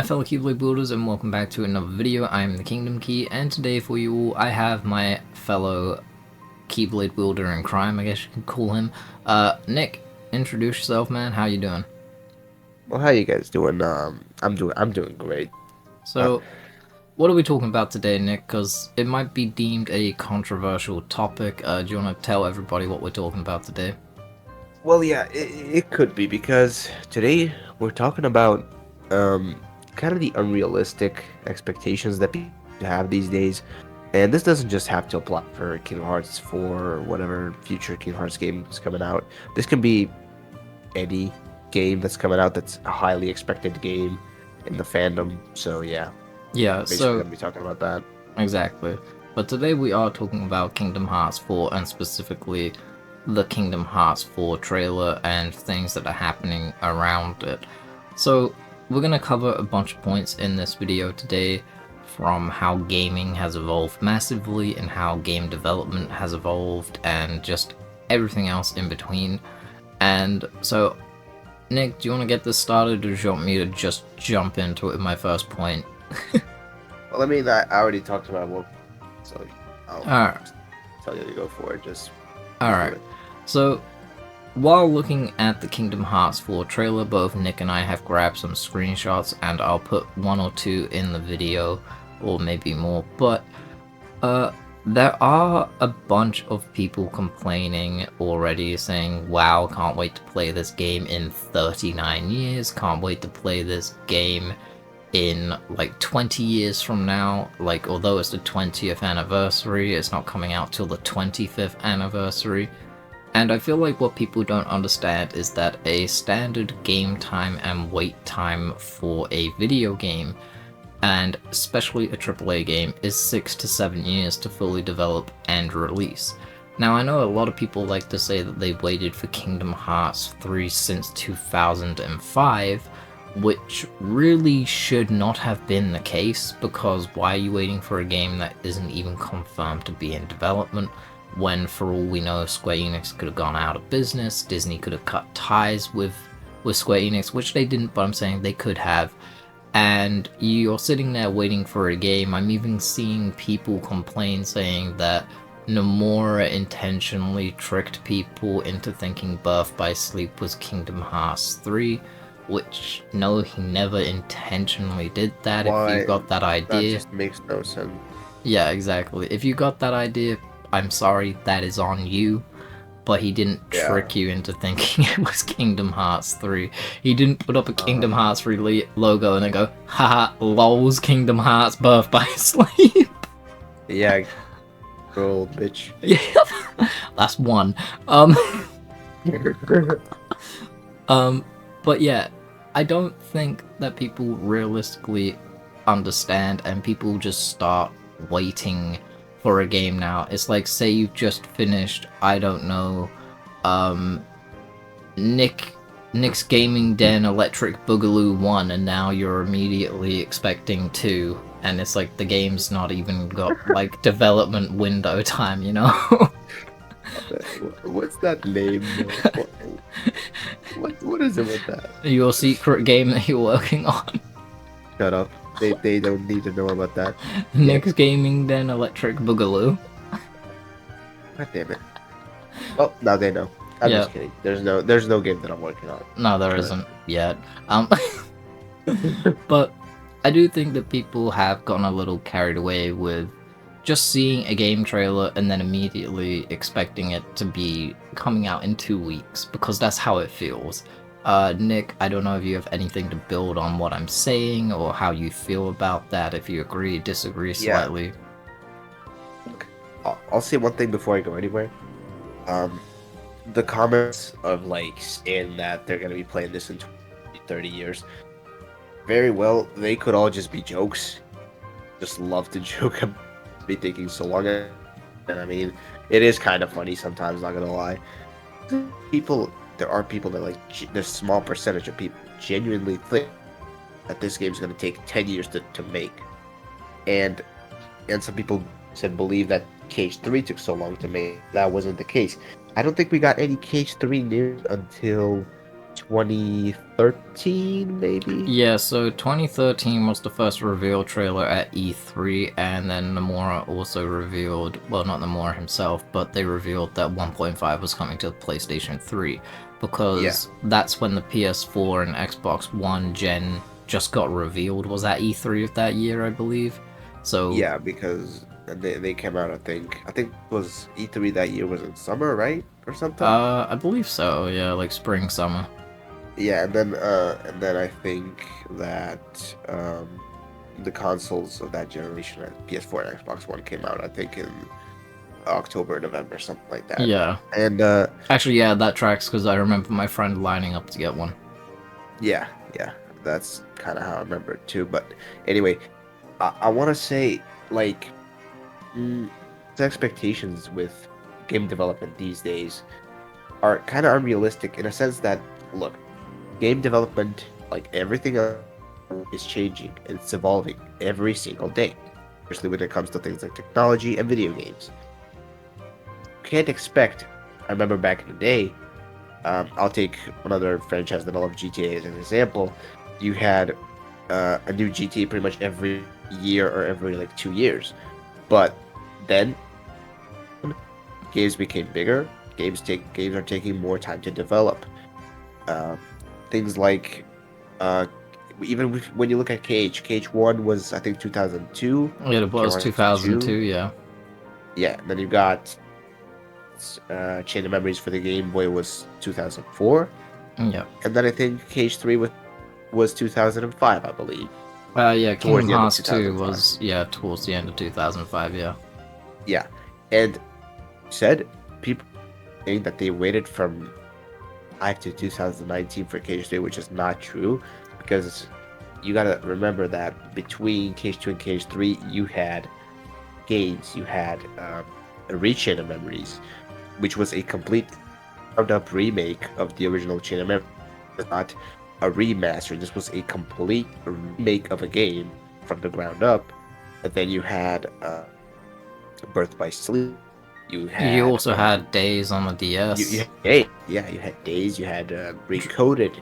fellow Keyblade builders, and welcome back to another video. I am the Kingdom Key, and today for you all I have my fellow Keyblade builder in crime, I guess you could call him. Nick, introduce yourself, man. How you doing? Well, how you guys doing? I'm doing great. Uh, So, what are we talking about today, Nick? Because it might be deemed a controversial topic. Do you want to tell everybody what we're talking about today? well, yeah, it could be because today we're talking about um kind of the unrealistic expectations that people have these days, and this doesn't just have to apply for Kingdom Hearts 4 or whatever future Kingdom Hearts game is coming out. This can be any game that's coming out that's a highly expected game in the fandom. So yeah, Yeah, basically so gonna be talking about that. exactly. But today we are talking about Kingdom Hearts 4 and specifically the Kingdom Hearts 4 trailer and things that are happening around it. So we're going to cover a bunch of points in this video today, from how gaming has evolved massively and how game development has evolved and just everything else in between. And so, Nick, do you want to get this started, or do you want me to just jump into it with my first point? Well, I mean, I already talked about one, so I'll Alright. tell you to go for it. Just do Alright. it. So, while looking at the Kingdom Hearts 4 trailer, both Nick and I have grabbed some screenshots, and I'll put one or two in the video, or maybe more, but there are a bunch of people complaining already, saying, wow, can't wait to play this game in 39 years, can't wait to play this game in like 20 years from now. Like, although it's the 20th anniversary, it's not coming out till the 25th anniversary. And I feel like what people don't understand is that a standard game time and wait time for a video game, and especially a AAA game, is 6 to 7 years to fully develop and release. Now, I know a lot of people like to say that they've waited for Kingdom Hearts 3 since 2005, which really should not have been the case, because why are you waiting for a game that isn't even confirmed to be in development, when for all we know Square Enix could have gone out of business, Disney could have cut ties with Square Enix, which they didn't, but I'm saying they could have, and you're sitting there waiting for a game. I'm even seeing people complain, saying that Nomura intentionally tricked people into thinking Birth by Sleep was Kingdom Hearts 3, which, no, he never intentionally did that. If you Why? got that That idea, just makes no sense. yeah, exactly. If you got that idea, I'm sorry, that is on you. But he didn't Yeah. trick you into thinking it was Kingdom Hearts 3. He didn't put up a Kingdom Uh, Hearts 3 logo and then go, haha, lols, Kingdom Hearts Birth by Sleep. yeah, girl, bitch. Yeah, that's one. Um, but yeah, I don't think that people realistically understand, and people just start waiting for a game now. It's like, say you've just finished, I don't know, um, Nick's Gaming Den Electric Boogaloo 1, and now you're immediately expecting 2, and it's like the game's not even got like development window time, you know? What's that name? What is it with that? Your secret game that you're working on. Shut up. They don't need to know about that. Nick's Gaming Den Electric Boogaloo. God damn it. Well, now they know. I'm Yeah. just kidding. There's no game that I'm working on. No, there isn't yet. But I do think that people have gotten a little carried away with just seeing a game trailer and then immediately expecting it to be coming out in 2 weeks, because that's how it feels. Nick, I don't know if you have anything to build on what I'm saying, or how you feel about that, if you agree, disagree Yeah. slightly. I'll say one thing before I go anywhere. The comments of like saying that they're gonna be playing this in 20, 30 years. Very well, they could all just be jokes. Just love to joke about me taking so long. And I mean, it is kind of funny sometimes, not gonna lie. There are people that like, there's a small percentage of people genuinely think that this game's gonna take 10 years to make. And some people said believe that KH3 took so long to make. That wasn't the case. I don't think we got any KH3 news until 2013 maybe. Yeah, so 2013 was the first reveal trailer at E3, and then Nomura also revealed, well, not Nomura himself, but they revealed that 1.5 was coming to the PlayStation 3, Yeah, because that's when the PS4 and Xbox One gen just got revealed, was at E3 of that year, I believe. So, yeah, because they came out. I think it was E3 that year was in summer, right, or something. I believe so, yeah, like spring, summer. Yeah, and then I think that the consoles of that generation, PS4 and Xbox One, came out. I think in October, November, something like that. Yeah. And Actually, yeah, that tracks, because I remember my friend lining up to get one. yeah, yeah, that's kind of how I remember it too. But anyway, I want to say like mm, the expectations with game development these days are kind of unrealistic in a sense that look, game development, like everything else, is changing and it's evolving every single day, especially when it comes to things like technology and video games. You can't expect. I remember back in the day, I'll take another franchise that I love, GTA, as an example. You had a new GTA pretty much every year or every like 2 years, but then games became bigger. Games are taking more time to develop. Uh, Things like uh, when you look at KH1 was I think 2002. It was KH1 2002, 2. yeah. Yeah, and then you got Chain of Memories for the Game Boy was 2004, Yeah. and then I think KH3 was 2005, I believe, Yeah, towards Kingdom the end of Hearts 2 2005. was, yeah, towards the end of 2005, yeah. Yeah, and said people saying that they waited from 5 to 2019 for KH3, which is not true, because you gotta remember that between KH2 and KH3, you had games, you had a Chain of Memories, which was a complete ground up remake of the original Chain of Memories, not a remaster. This was a complete remake of a game from the ground up. And then you had Birth by Sleep. You You had also had Days on the you DS. had Days, yeah, you had Days. You had Recoded.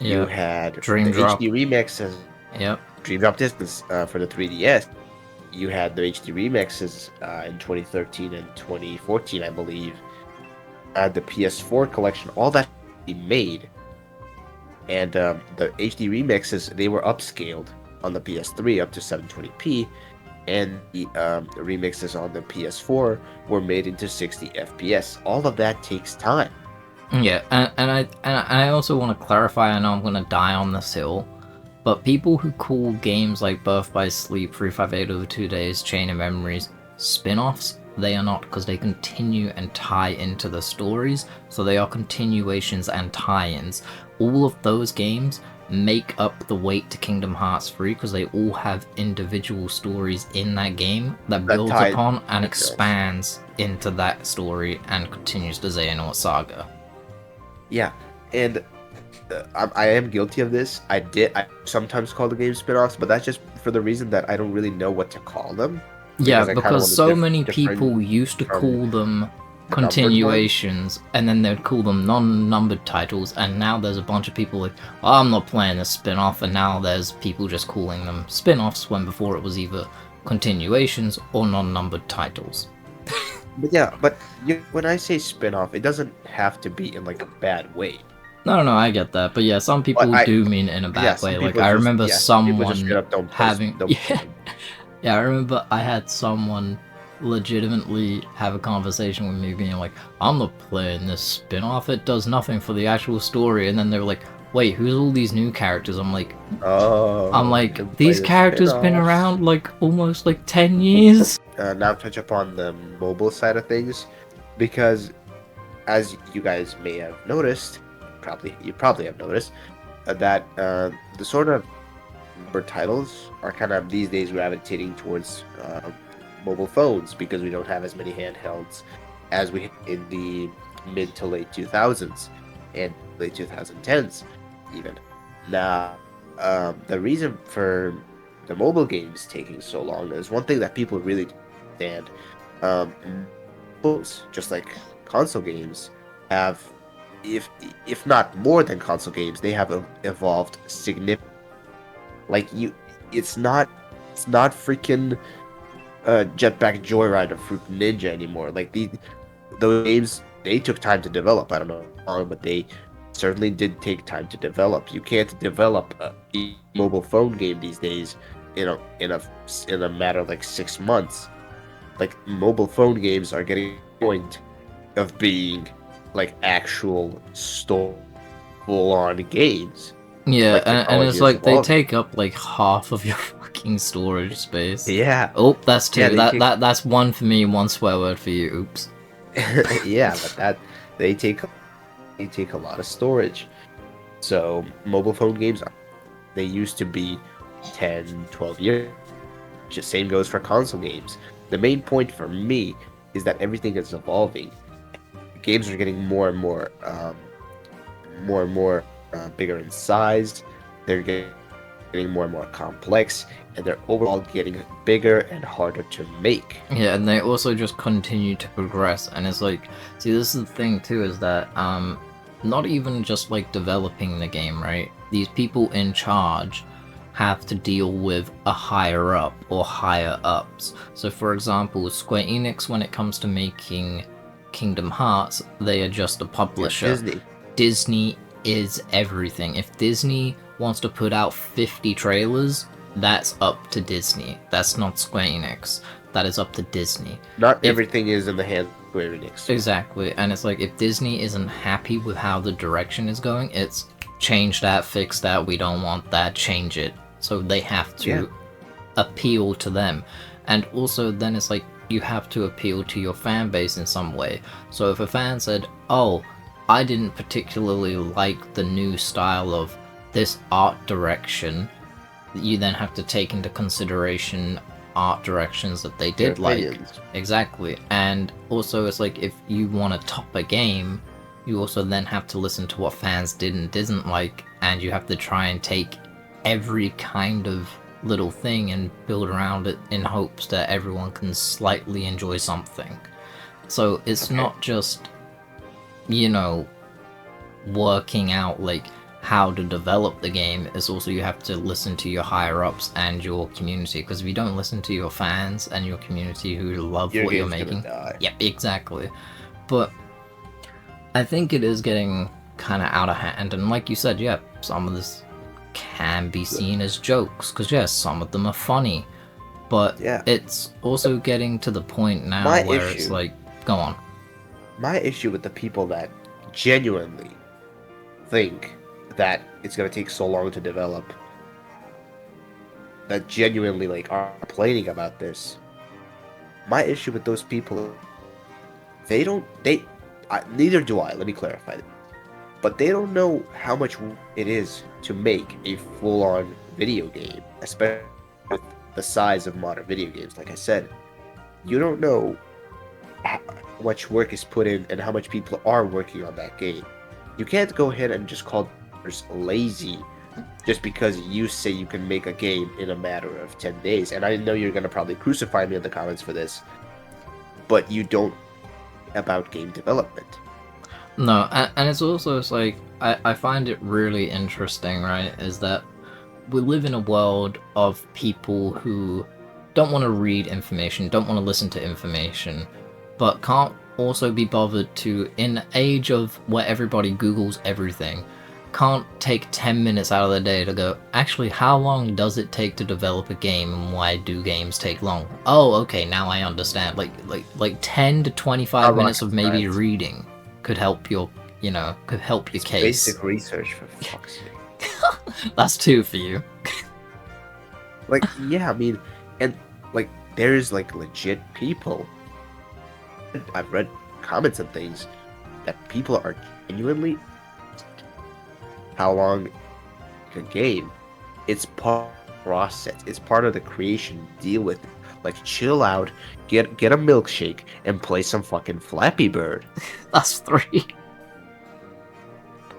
You Yep. had Dream the Drop. HD remixes, Yep. Dream Drop Distance for the 3DS. You had the HD remixes in 2013 and 2014, I believe. The PS4 collection, all that he made, and the HD remixes they were upscaled on the PS3 up to 720p, and the remixes on the PS4 were made into 60 FPS. All of that takes time. Yeah, and I also want to clarify, I know I'm gonna die on this hill, but people who call games like Birth by Sleep, 358 Over 2 Days, Chain of Memories, spin-offs, they are not, because they continue and tie into the stories, so they are continuations and tie-ins. All of those games make up the weight to Kingdom Hearts 3, because they all have individual stories in that game that That builds tied upon and details. expands into that story and continues the Xehanort saga. Yeah, and I am guilty of this. I sometimes call the game spin-offs, but that's just for the reason that I don't really know what to call them, Yeah, because I kind of because want so to many different people used to from call them the numbered ones. continuations, and then they'd call them non-numbered titles, and now there's a bunch of people like, oh, I'm not playing this spin-off, and now there's people just calling them spin-offs, when before it was either continuations or non-numbered titles. But yeah, but when I say spin-off, it doesn't have to be in like a bad way. No, I get that, but yeah, some But people do mean it in a yeah, bad some way. Like, people I just remember some people just straight someone up don't play having, don't play yeah, them. yeah, I remember I had someone legitimately have a conversation with me being like, I'm not playing this spin-off, it does nothing for the actual story, and then they were like, wait, who's all these new characters? I'm Oh, you like, didn't play these the characters been spin-offs. around like almost like 10 years? Now touch upon the mobile side of things, because as you guys may have noticed, you probably have noticed that the sort of number titles are kind of these days gravitating towards mobile phones because we don't have as many handhelds as we had in the mid to late 2000s and late 2010s even. Now, the reason for the mobile games taking so long is one thing that people really don't understand. Phones, just like console games, have if if not more than console games, they have evolved significantly. Like you, it's not freaking Jetpack Joyride or Fruit Ninja anymore. Like those games, they took time to develop. I don't know how long, but they certainly did take time to develop. You can't develop a mobile phone game these days in a matter of like 6 months. Like mobile phone games are getting to the point of being like actual store full on games. Yeah, Like and technology it's is like they evolving. take up like half of your fucking storage space. Yeah, Oh, that's yeah, two. they take That's one for me, one swear word for you. Oops. yeah, but they take they take a lot of storage. So mobile phone games, they used to be 10, 12 years. Just same goes for console games. The main point for me is that everything is evolving. Games are getting more and more bigger in size. They're getting more and more complex, and they're overall getting bigger and harder to make. Yeah, and they also just continue to progress, and it's like, see, this is the thing too, is that not even just like developing the game, right? These people in charge have to deal with a higher up or higher ups. So, for example, Square Enix, when it comes to making Kingdom Hearts, they are just a Yeah, publisher. Disney. Disney is everything. If Disney wants to put out 50 trailers, that's up to Disney. That's not Square Enix. That is up to Disney. Not If everything is in the hands of Square Enix. exactly, and it's like if Disney isn't happy with how the direction is going, it's change that, fix that, we don't want that, change it. So they have to Yeah. appeal to them. And also then it's like you have to appeal to your fan base in some way. So if a fan said, "Oh, I didn't particularly like the new style of this art direction," you then have to take into consideration art directions that they Their did like. opinions. Exactly. And also it's like if you want to top a game, you also then have to listen to what fans did and didn't like, and you have to try and take every kind of little thing and build around it in hopes that everyone can slightly enjoy something. So it's Okay. not just, you know, working out like how to develop the game, it's also you have to listen to your higher ups and your community, because if you don't listen to your fans and your community who love Your what you're game's gonna making, die. yep, exactly. But I think it is getting kind of out of hand, and like you said, yeah, some of this can be seen as jokes, because yes, some of them are funny, but Yeah. it's also getting to the point now My where it's issue- like, go on. My issue with the people that genuinely think that it's gonna take so long to develop, that genuinely like are complaining about this. My issue with those people, they don't they neither do I, let me clarify that. But they don't know how much it is to make a full-on video game, especially with the size of modern video games. Like I said, you don't know how much work is put in and how much people are working on that game. You can't go ahead and just call others lazy just because you say you can make a game in a matter of 10 days. And I know you're going to probably crucify me in the comments for this, but you don't about game development. No, and it's also, it's like, I find it really interesting, right, is that we live in a world of people who don't want to read information, don't want to listen to information, but can't also be bothered to, in an age of where everybody Googles everything, can't take 10 minutes out of the day to go, actually, how long does it take to develop a game and why do games take long? Oh, okay, now I understand. Like 10 to 25 minutes of maybe reading could help your, could help your case. Basic research, for fuck's sake. That's two for you. Like, yeah, I mean, and like, there's like legit people. I've read comments and things that people are genuinely how long a game. It's part of the process. It's part of the creation. Deal with it. Like, chill out, get a milkshake, and play some fucking Flappy Bird. That's three.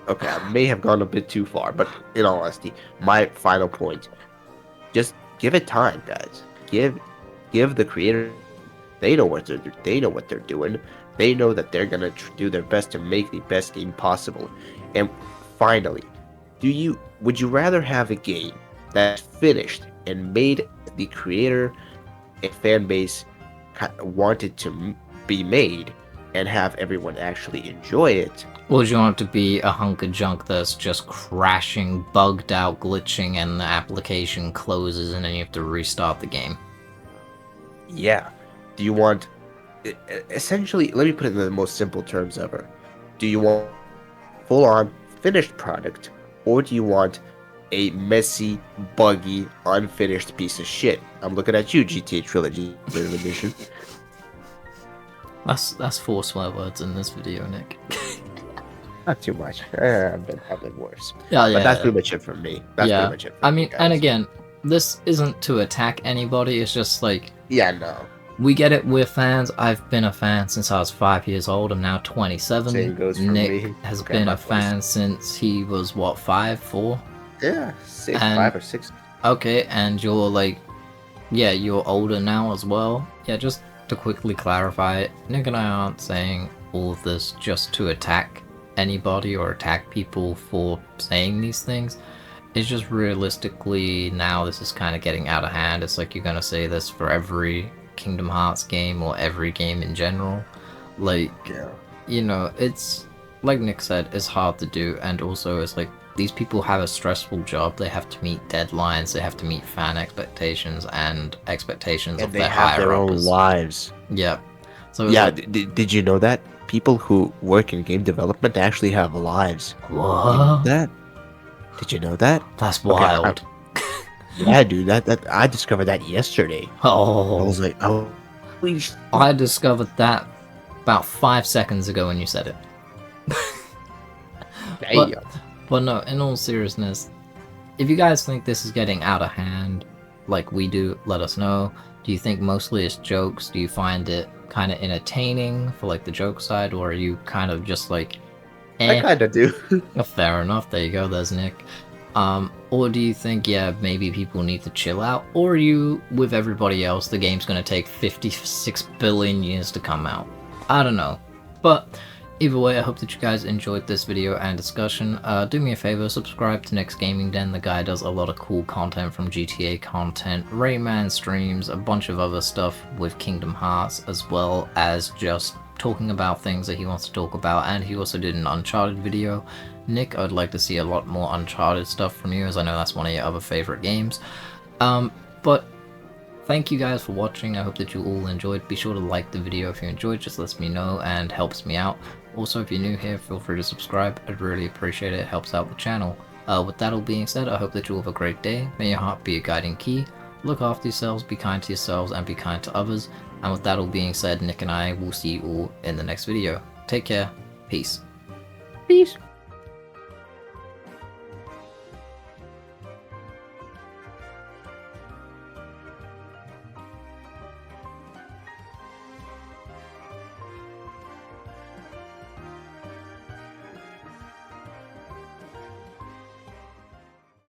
Okay, I may have gone a bit too far, but in all honesty, my final point: just give it time, guys. Give the creator They know what they're doing. They know that they're gonna do their best to make the best game possible. And finally, would you rather have a game that's finished and made the creator and fan base wanted to be made, and have everyone actually enjoy it? Or do you want it to be a hunk of junk that's just crashing, bugged out, glitching, and the application closes and then you have to restart the game? Yeah. Do you want, essentially, let me put it in the most simple terms ever. Do you want full on finished product, or do you want a messy, buggy, unfinished piece of shit? I'm looking at you, GTA Trilogy Limited Edition. That's 4 swear words in this video, Nick. Not too much. I've been worse. Yeah, But that's pretty much it for me. That's pretty much it for I me, mean, guys. and again, this isn't to attack anybody, it's just like, Yeah, no. we get it, we're fans. I've been a fan since I was 5 years old. I'm now 27. Same goes for Nick me. has Okay, been my a voice. fan since he was, what, 5, 4? Yeah, And- 5 or 6. Okay, and you're like, yeah, you're older now as well. Yeah, just to quickly clarify, Nick and I aren't saying all of this just to attack anybody or attack people for saying these things. It's just realistically now this is kind of getting out of hand. It's like you're gonna say this for every Kingdom Hearts game or every game in general. Like, Yeah. you know, it's like Nick said, it's hard to do, and also it's like these people have a stressful job. They have to meet deadlines, they have to meet fan expectations and expectations And of they their have higher their own ups. lives. Yeah. So it's Yeah, like, did you know that? People who work in game development actually have lives. You know what? that? Did you know that? That's Okay, wild. Yeah, dude, that I discovered that yesterday. I Oh, was like, oh, holy sh- I discovered that about 5 seconds ago when you said it. damn. But no, in all seriousness, if you guys think this is getting out of hand, like we do, let us know. Do you think mostly it's jokes? Do you find it kind of entertaining for like the joke side, or are you kind of just like, I kind of do. fair enough, there you go, there's Nick. Or do you think, yeah, maybe people need to chill out, or are you, with everybody else, the game's gonna take 56 billion years to come out? I don't know. But either way, I hope that you guys enjoyed this video and discussion. Do me a favor, subscribe to Nick's Gaming Den. The guy does a lot of cool content, from GTA content, Rayman streams, a bunch of other stuff with Kingdom Hearts, as well as just talking about things that he wants to talk about. And he also did an Uncharted video. Nick, I'd like to see a lot more Uncharted stuff from you, as I know that's one of your other favorite games. But thank you guys for watching. I hope that you all enjoyed. Be sure to like the video if you enjoyed, just lets me know and helps me out. Also, if you're new here, feel free to subscribe. I'd really appreciate it. It helps out the channel. With that all being said, I hope that you all have a great day. May your heart be a guiding key. Look after yourselves, be kind to yourselves, and be kind to others. And with that all being said, Nick and I will see you all in the next video. Take care. Peace. Peace.